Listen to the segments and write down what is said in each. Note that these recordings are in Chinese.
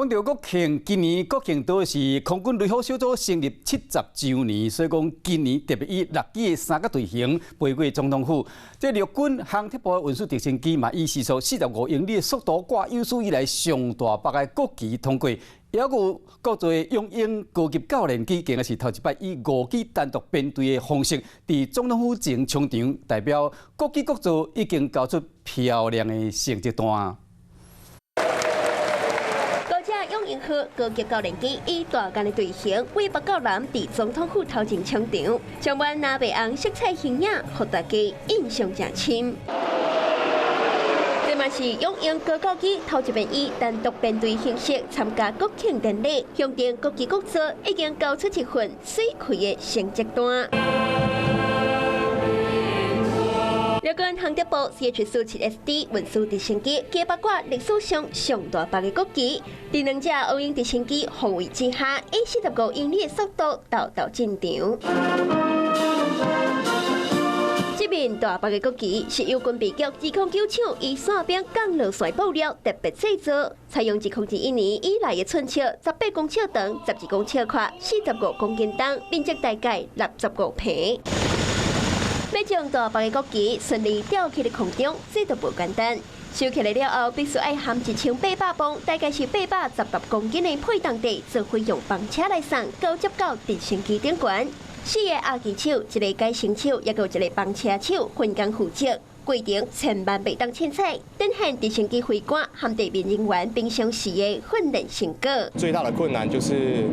讲到国庆，今年国庆都是空军雷虎小组成立70周年，所以讲今年特别以6机的3个队形飞过总统府。这陆军航铁部运输直升机嘛，以时速45英里的速度挂有史以来上大把的国旗通过。也有各座用鹰高级教练机，竟然是头一摆以5机单独编队的方式，伫总统府前冲场，代表各机各座已经交出漂亮的成绩单。用银河高级教练机以大间的队形为北到南伫总统府头前冲场，充满蓝白红色彩形影，让大家印象真深。这嘛是用鹰高教机头一遍以单独编队形式参加国庆典礼，向定各级各座已经交出一份水开的成绩单。陆军航铁部 CH-47SD 运输直升机加八挂历史上上大把的国旗，伫2架乌鹰直升机护卫之下，以45英里的速度道进场。这面大把的国旗是由军备局指控9厂以线边降落伞布料特别制作，采用2001年以来的寸尺，18公尺长、12公尺宽、45公斤重，面积大概65平。要将大把的国旗顺利吊起伫空中，这都不简单。收起来了后，必须爱含1800磅，大概是816公斤的配重地，做费用房车来送，交接到直升机顶悬。4个阿机手、1个改成手，也有1个房车手分工负责。过程千万袂当凊彩，展现直升机飞官和地面人员平常时的训练成果。最大的困难就是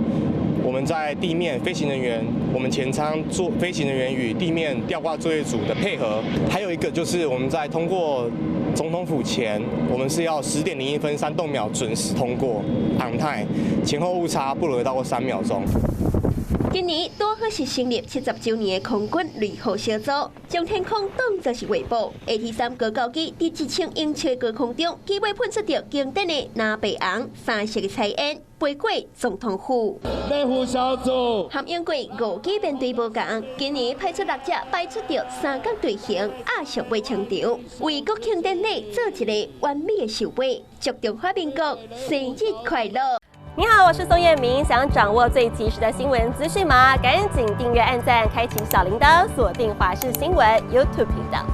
我们在地面飞行人员，我们前舱做飞行人员与地面吊挂作业组的配合，还有一个就是我们在通过总统府前，我们是要10点01分3动秒准时通过 on time， 前后误差不得超过3秒钟。今年多好是成立70周年的空军雷虎小组，将天空当作是画布。AT3高教机伫1千英尺高空中，机尾喷出着经典的蓝白红3色的彩烟，飞过总统府。雷虎小组含英国5机编队无共，今年派出6只摆出着3角队形，压上尾场场，为国庆典礼做一个完美的收尾。祝中华民国生日快乐！你好，我是宋彦明。想掌握最及时的新闻资讯吗？赶紧订阅、按赞、开启小铃铛，锁定华视新闻 YouTube 频道。